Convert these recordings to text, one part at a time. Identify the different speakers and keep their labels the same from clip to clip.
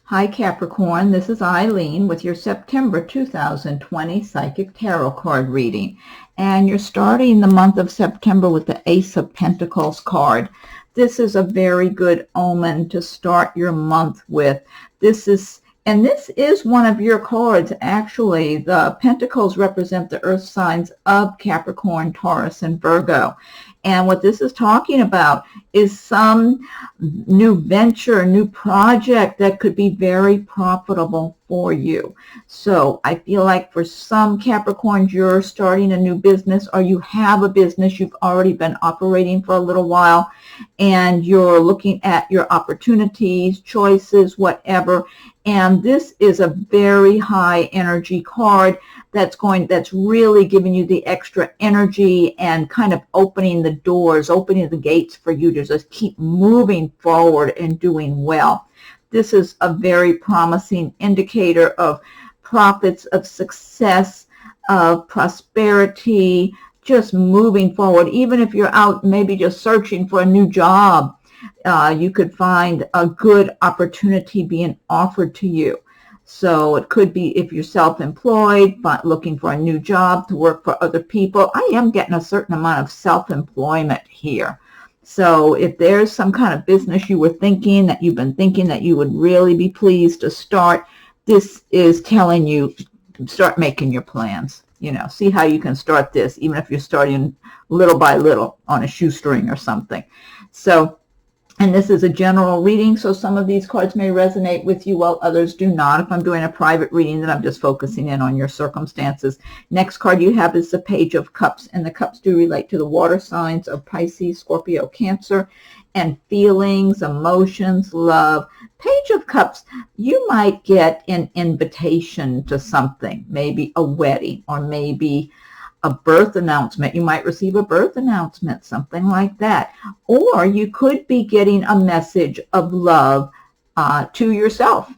Speaker 1: Hi Capricorn, this is Eileen with your September 2020 Psychic Tarot card reading. And you're starting the month of September with the Ace of Pentacles card. This is a very good omen to start your month with. This is one of your cards, actually. The Pentacles represent the earth signs of Capricorn, Taurus, and Virgo. And what this is talking about is some new venture, new project that could be very profitable for you. So I feel like for some Capricorns, you're starting a new business, or you have a business you've already been operating for a little while, and you're looking at your opportunities, choices, whatever. And this is a very high energy card that's really giving you the extra energy and kind of opening the doors, opening the gates for you to just keep moving forward and doing well. This is a very promising indicator of profits, of success, of prosperity, just moving forward. Even if you're out maybe just searching for a new job, you could find a good opportunity being offered to you. So it could be if you're self-employed, but looking for a new job to work for other people. I am getting a certain amount of self-employment here. So if there's some kind of business you've been thinking that you would really be pleased to start, this is telling you start making your plans. See how you can start this, even if you're starting little by little on a shoestring or something. And this is a general reading, so some of these cards may resonate with you while others do not. If I'm doing a private reading, then I'm just focusing in on your circumstances. Next card you have is the Page of Cups, and the cups do relate to the water signs of Pisces, Scorpio, Cancer, and feelings, emotions, love. Page of Cups, you might get an invitation to something, maybe a wedding, or maybe a birth announcement. You might receive a birth announcement, something like that. Or you could be getting a message of love to yourself.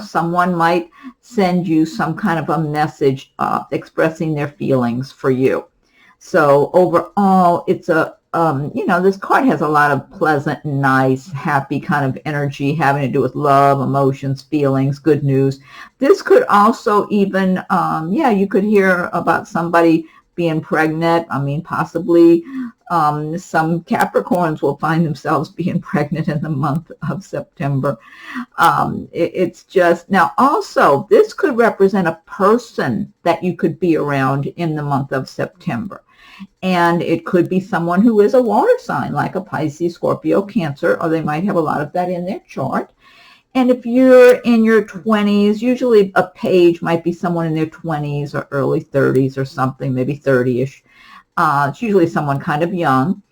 Speaker 1: Someone might send you some kind of a message expressing their feelings for you. So overall, it's this card has a lot of pleasant, nice, happy kind of energy having to do with love, emotions, feelings, good news. This could also even, you could hear about somebody being pregnant. possibly some Capricorns will find themselves being pregnant in the month of September. It's just, now also, this could represent a person that you could be around in the month of September. And it could be someone who is a water sign, like a Pisces, Scorpio, Cancer, or they might have a lot of that in their chart. And if you're in your 20s, usually a page might be someone in their 20s or early 30s or something, maybe 30-ish. It's usually someone kind of young.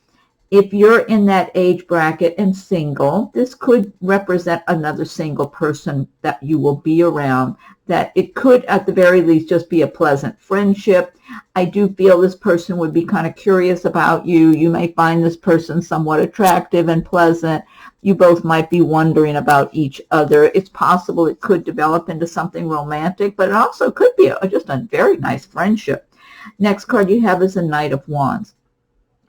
Speaker 1: If you're in that age bracket and single, this could represent another single person that you will be around, that it could at the very least just be a pleasant friendship. I do feel this person would be kind of curious about you. You may find this person somewhat attractive and pleasant. You both might be wondering about each other. It's possible it could develop into something romantic, but it also could be just a very nice friendship. Next card you have is the Knight of Wands.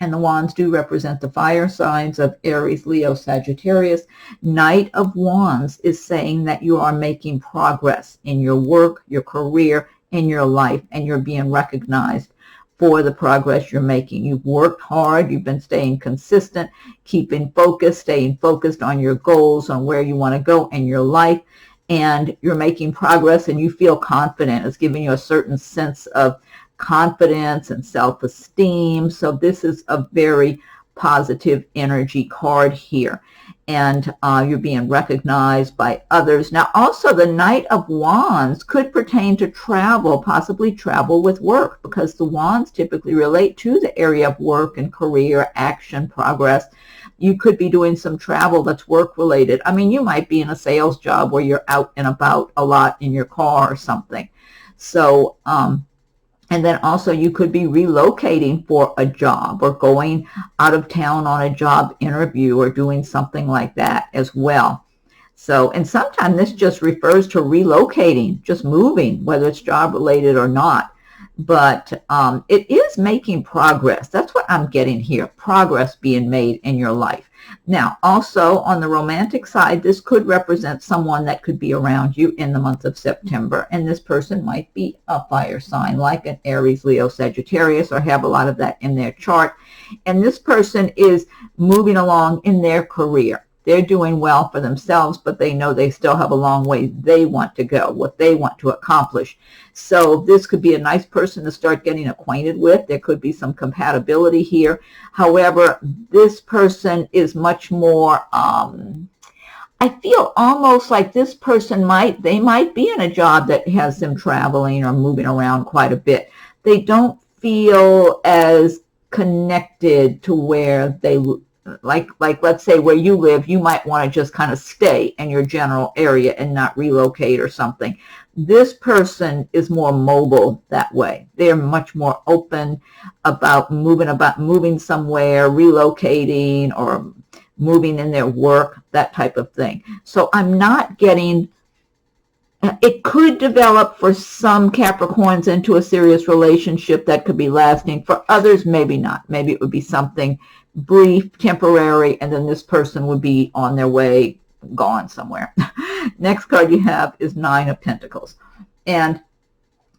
Speaker 1: And the wands do represent the fire signs of Aries, Leo, Sagittarius. Knight of Wands is saying that you are making progress in your work, your career, in your life, and you're being recognized for the progress you're making. You've worked hard. You've been staying consistent, keeping focused, staying focused on your goals, on where you want to go in your life, and you're making progress and you feel confident. It's giving you a certain sense of confidence and self-esteem. So this is a very positive energy card here. And you're being recognized by others. Now, also, the Knight of Wands could pertain to travel, possibly travel with work, because the wands typically relate to the area of work and career, action, progress. You could be doing some travel that's work-related. You might be in a sales job where you're out and about a lot in your car or something. So, and then also you could be relocating for a job or going out of town on a job interview or doing something like that as well. So, and sometimes this just refers to relocating, just moving, whether it's job related or not. But it is making progress. That's what I'm getting here, progress being made in your life. Now, also on the romantic side, this could represent someone that could be around you in the month of September. And this person might be a fire sign, like an Aries, Leo, Sagittarius, or have a lot of that in their chart. And this person is moving along in their career. They're doing well for themselves, but they know they still have a long way they want to go, what they want to accomplish. So this could be a nice person to start getting acquainted with. There could be some compatibility here. However, this person is much more, I feel almost like this person might be in a job that has them traveling or moving around quite a bit. They don't feel as connected to where they like let's say where you live, you might want to just kind of stay in your general area and not relocate or something. This person is more mobile that way. They're much more open about moving somewhere, relocating, or moving in their work, that type of thing. So I'm not getting, it could develop for some Capricorns into a serious relationship that could be lasting. For others, maybe not. Maybe it would be something brief, temporary, and then this person would be on their way, gone somewhere. Next card you have is Nine of Pentacles. And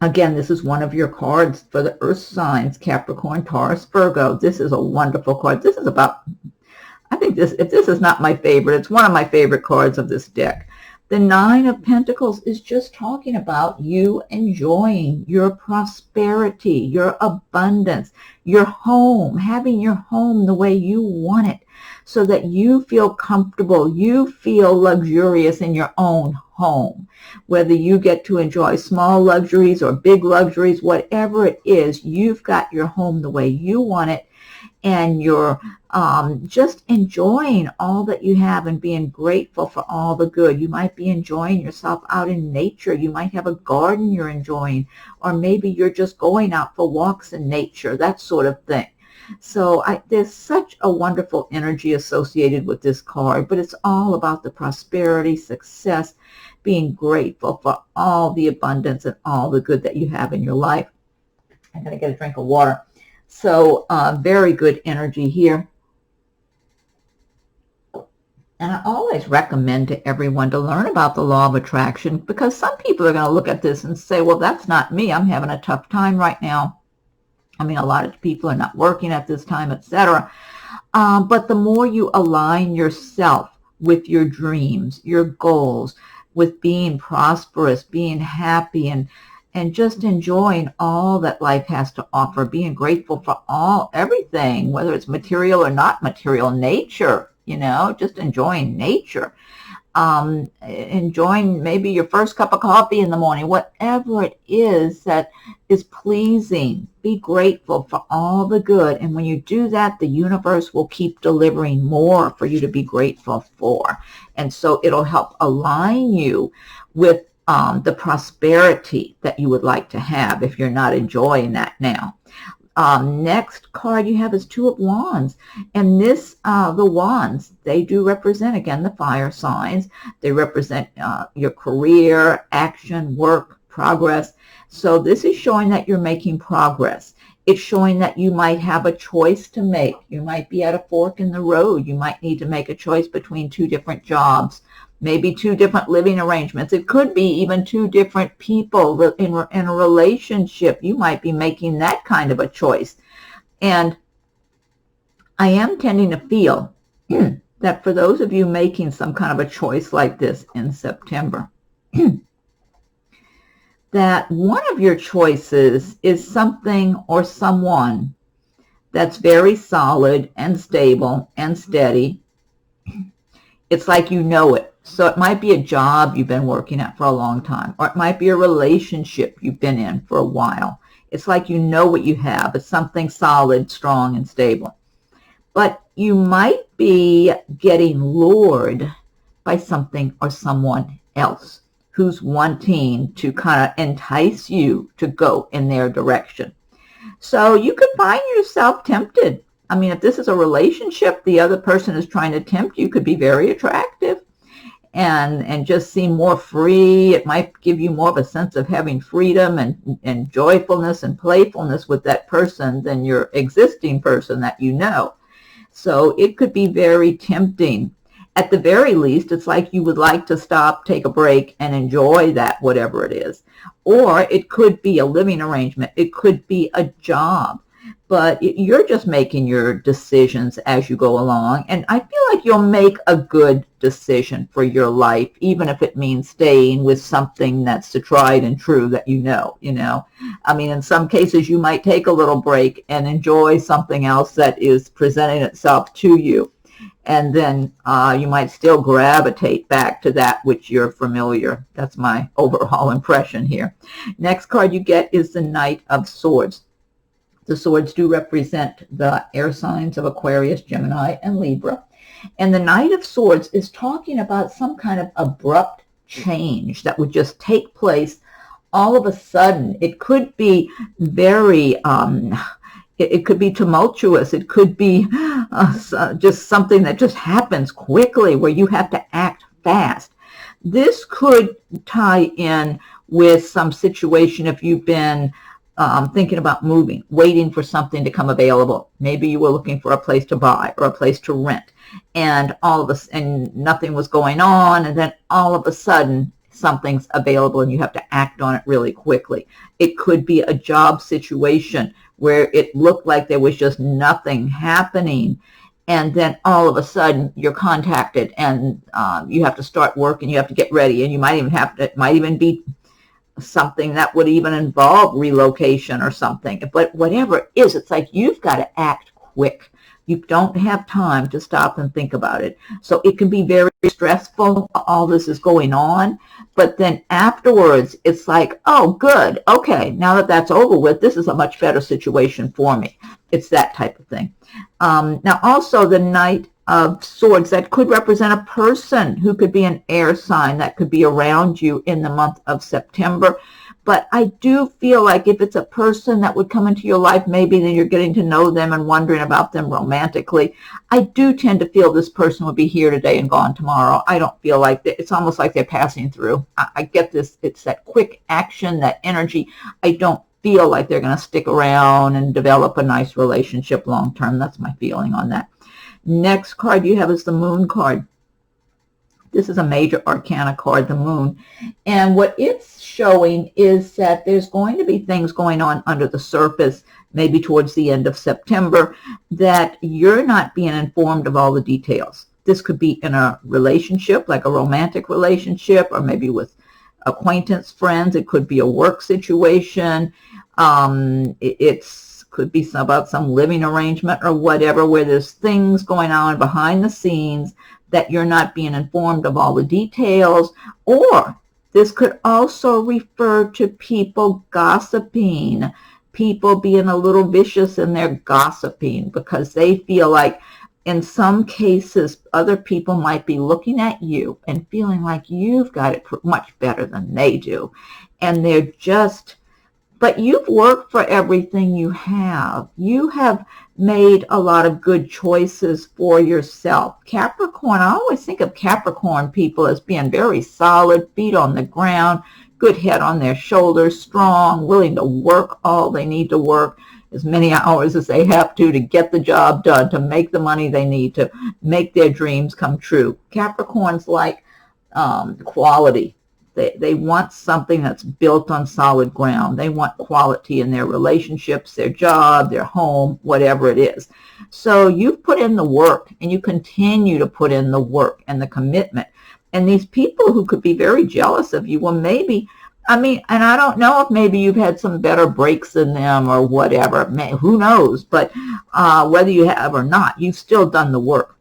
Speaker 1: again, this is one of your cards for the earth signs, Capricorn, Taurus, Virgo. This is a wonderful card. This is about, I think this, if this is not my favorite, it's one of my favorite cards of this deck. The Nine of Pentacles is just talking about you enjoying your prosperity, your abundance, your home, having your home the way you want it so that you feel comfortable, you feel luxurious in your own home. Whether you get to enjoy small luxuries or big luxuries, whatever it is, you've got your home the way you want it. And you're just enjoying all that you have and being grateful for all the good. You might be enjoying yourself out in nature. You might have a garden you're enjoying, or maybe you're just going out for walks in nature, that sort of thing. So there's such a wonderful energy associated with this card, but it's all about the prosperity, success, being grateful for all the abundance and all the good that you have in your life. I'm going to get a drink of water. So very good energy here. And I always recommend to everyone to learn about the law of attraction, because some people are going to look at this and say, well, that's not me. I'm having a tough time right now. I mean, a lot of people are not working at this time, etc. But the more you align yourself with your dreams, your goals, with being prosperous, being happy, and just enjoying all that life has to offer, being grateful for everything, whether it's material or not material, nature, just enjoying nature, enjoying maybe your first cup of coffee in the morning, whatever it is that is pleasing. Be grateful for all the good. And when you do that, the universe will keep delivering more for you to be grateful for. And so it'll help align you with the prosperity that you would like to have if you're not enjoying that now. Next card you have is Two of Wands. And this, the wands, they do represent, again, the fire signs. They represent your career, action, work, progress. So this is showing that you're making progress. It's showing that you might have a choice to make. You might be at a fork in the road. You might need to make a choice between two different jobs, maybe two different living arrangements. It could be even two different people in a relationship. You might be making that kind of a choice. And I am tending to feel that for those of you making some kind of a choice like this in September, that one of your choices is something or someone that's very solid and stable and steady. It's like you know it. So it might be a job you've been working at for a long time, or it might be a relationship you've been in for a while. It's like you know what you have. It's something solid, strong, and stable. But you might be getting lured by something or someone else who's wanting to kind of entice you to go in their direction. So you could find yourself tempted. I mean, if this is a relationship, the other person is trying to tempt you, could be very attractive and just seem more free. It might give you more of a sense of having freedom and joyfulness and playfulness with that person than your existing person that you know. So it could be very tempting. At the very least, it's like you would like to stop, take a break, and enjoy that, whatever it is. Or it could be a living arrangement. It could be a job. But you're just making your decisions as you go along. And I feel like you'll make a good decision for your life, even if it means staying with something that's the tried and true that you know. I mean, in some cases, you might take a little break and enjoy something else that is presenting itself to you. And then you might still gravitate back to that which you're familiar. That's my overall impression here. Next card you get is the Knight of Swords. The swords do represent the air signs of Aquarius, Gemini, and Libra. And the Knight of Swords is talking about some kind of abrupt change that would just take place all of a sudden. It could be very, it could be tumultuous. It could be just something that just happens quickly where you have to act fast. This could tie in with some situation if you've been thinking about moving, waiting for something to come available. Maybe you were looking for a place to buy or a place to rent, and and nothing was going on, and then all of a sudden something's available and you have to act on it really quickly. It could be a job situation where it looked like there was just nothing happening, and then all of a sudden you're contacted and you have to start work and you have to get ready, and you might even it might even be something that would even involve relocation or something. But whatever it is, it's like you've got to act quick. You don't have time to stop and think about it. So it can be very stressful, all this is going on, but then afterwards it's like, oh good, okay, now that that's over with, this is a much better situation for me. It's that type of thing. Now also the Knight of Swords, that could represent a person who could be an air sign that could be around you in the month of September. But I do feel like if it's a person that would come into your life, maybe then you're getting to know them and wondering about them romantically. I do tend to feel this person will be here today and gone tomorrow. I don't feel like it's almost like they're passing through. I get this. It's that quick action, that energy. I don't feel like they're going to stick around and develop a nice relationship long term. That's my feeling on that. Next card you have is the Moon card. This is a major arcana card, the Moon. And what it's showing is that there's going to be things going on under the surface, maybe towards the end of September, that you're not being informed of all the details. This could be in a relationship, like a romantic relationship, or maybe with acquaintance, friends. It could be a work situation. Could be about some living arrangement or whatever, where there's things going on behind the scenes that you're not being informed of all the details. Or this could also refer to people gossiping, people being a little vicious in their gossiping because they feel like in some cases other people might be looking at you and feeling like you've got it much better than they do. And they're just, but you've worked for everything you have. You have made a lot of good choices for yourself. Capricorn, I always think of Capricorn people as being very solid, feet on the ground, good head on their shoulders, strong, willing to work all they need to work, as many hours as they have to get the job done, to make the money they need to make their dreams come true. Capricorns like quality. They want something that's built on solid ground. They want quality in their relationships, their job, their home, whatever it is. So you've put in the work, and you continue to put in the work and the commitment. And these people who could be very jealous of you, well, maybe, I mean, and I don't know if maybe you've had some better breaks than them or whatever. Who knows? But whether you have or not, you've still done the work.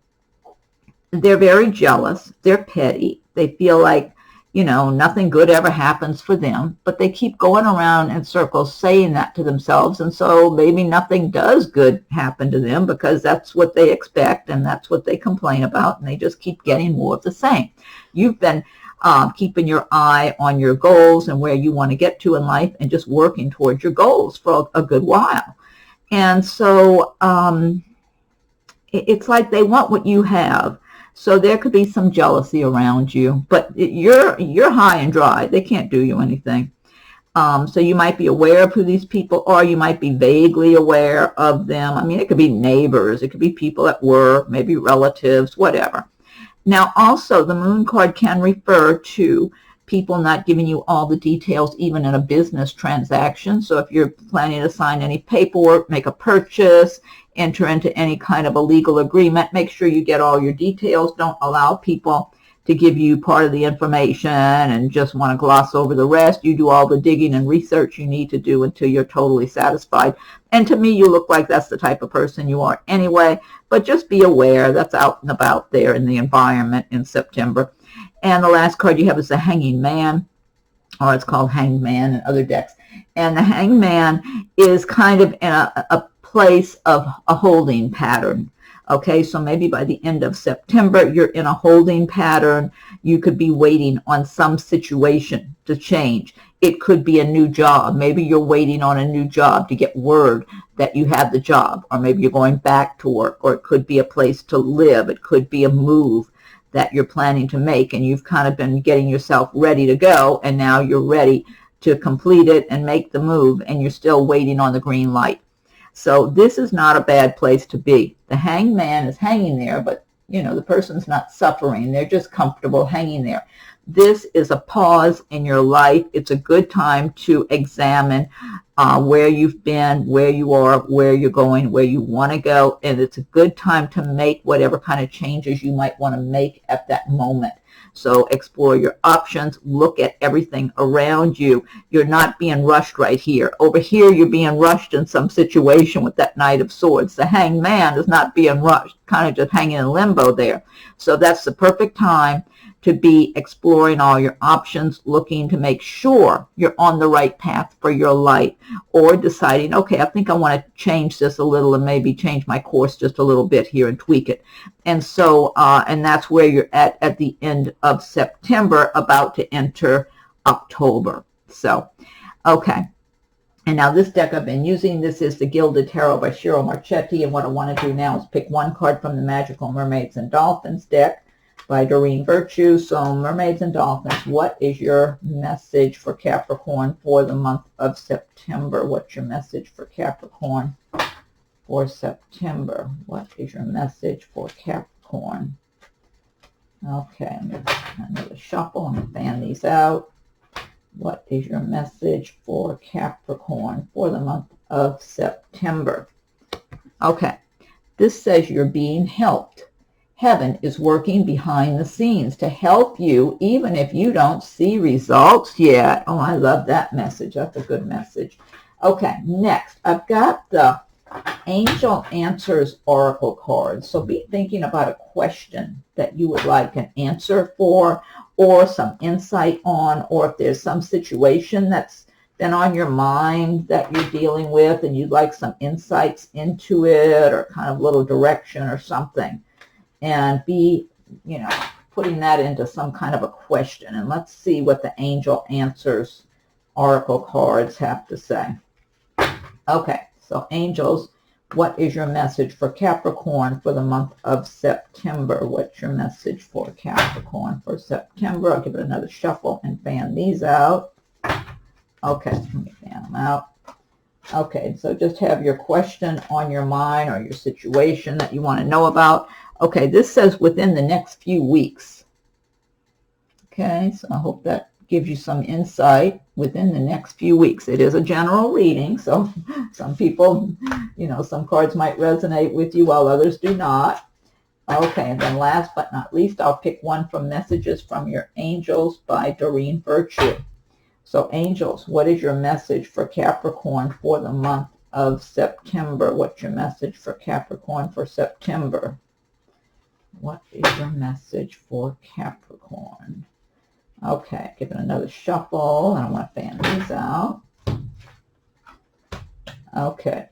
Speaker 1: They're very jealous. They're petty. They feel like, you know, nothing good ever happens for them, but they keep going around in circles saying that to themselves, and so maybe nothing does good happen to them because that's what they expect and that's what they complain about, and they just keep getting more of the same. You've been keeping your eye on your goals and where you want to get to in life and just working towards your goals for a good while. And so it's like they want what you have. So there could be some jealousy around you, but you're high and dry. They can't do you anything. So you might be aware of who these people are. You might be vaguely aware of them. I mean, it could be neighbors. It could be people at work, maybe relatives, whatever. Now, also, the moon card can refer to people not giving you all the details, even in a business transaction. So if you're planning to sign any paperwork, make a purchase, enter into any kind of a legal agreement, make sure you get all your details. Don't allow people to give you part of the information and just want to gloss over the rest. You do all the digging and research you need to do until you're totally satisfied. And to me, you look like that's the type of person you are anyway, but just be aware that's out and about there in the environment in September. And the last card you have is the Hanging Man, or it's called Hanged Man in other decks. And the Hanged Man is kind of in a place of a holding pattern. Okay, so maybe by the end of September, you're in a holding pattern. You could be waiting on some situation to change. It could be a new job. Maybe you're waiting on a new job to get word that you have the job, or maybe you're going back to work, or it could be a place to live. It could be a move that you're planning to make, and you've kind of been getting yourself ready to go, and now you're ready to complete it and make the move, and you're still waiting on the green light. So this is not a bad place to be. The Hanged Man is hanging there, but, you know, the person's not suffering. They're just comfortable hanging there. This is a pause in your life. It's a good time to examine where you've been, where you are, where you're going, where you want to go. And it's a good time to make whatever kind of changes you might want to make at that moment. So explore your options, look at everything around you. You're not being rushed right here. Over here, you're being rushed in some situation with that Knight of Swords. The Hanged Man is not being rushed, kind of just hanging in limbo there. So that's the perfect time to be exploring all your options, looking to make sure you're on the right path for your life, or deciding, okay, I think I want to change this a little and maybe change my course just a little bit here and tweak it. And so, and that's where you're at the end of September, about to enter October. So, okay. And now this deck I've been using, this is the Gilded Tarot by Ciro Marchetti. And what I want to do now is pick one card from the Magical Mermaids and Dolphins deck by Doreen Virtue. So Mermaids and Dolphins, what is your message for Capricorn for the month of September? What's your message for Capricorn for September? What is your message for Capricorn? Okay, I'm going to another shuffle. I'm going to fan these out. What is your message for Capricorn for the month of September? Okay, this says you're being helped. Heaven is working behind the scenes to help you, even if you don't see results yet. Oh, I love that message. That's a good message. Okay, next, I've got the Angel Answers Oracle card. So be thinking about a question that you would like an answer for, or some insight on, or if there's some situation that's been on your mind that you're dealing with and you'd like some insights into it, or kind of little direction or something. And be, you know, putting that into some kind of a question. And let's see what the Angel Answers Oracle cards have to say. Okay, so angels, what is your message for Capricorn for the month of September? What's your message for Capricorn for September? I'll give it another shuffle and fan these out. Okay, let me fan them out. Okay, so just have your question on your mind, or your situation that you want to know about. Okay, this says within the next few weeks. Okay, so I hope that gives you some insight within the next few weeks. It is a general reading, so some people, you know, some cards might resonate with you while others do not. Okay, and then last but not least, I'll pick one from Messages from Your Angels by Doreen Virtue. So angels, what is your message for Capricorn for the month of September? What's your message for Capricorn for September? What is your message for Capricorn? Okay, give it another shuffle, and I want to fan these out. Okay.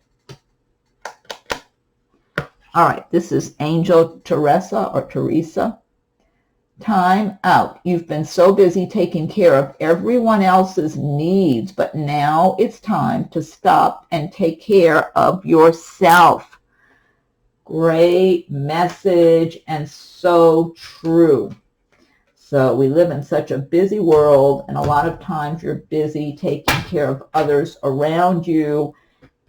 Speaker 1: All right, this is Angel Teresa or Teresa. Time out. You've been so busy taking care of everyone else's needs, but now it's time to stop and take care of yourself. Great message, and so true. So we live in such a busy world, and a lot of times you're busy taking care of others around you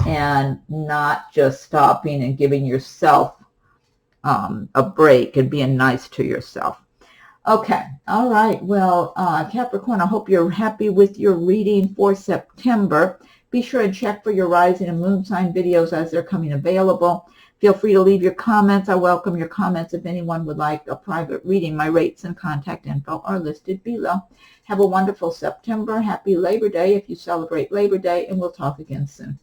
Speaker 1: and not just stopping and giving yourself a break and being nice to yourself. Okay, all right. Well, Capricorn, I hope you're happy with your reading for September. Be sure and check for your rising and moon sign videos as they're coming available. Feel free to leave your comments. I welcome your comments. If anyone would like a private reading, my rates and contact info are listed below. Have a wonderful September. Happy Labor Day if you celebrate Labor Day, and we'll talk again soon.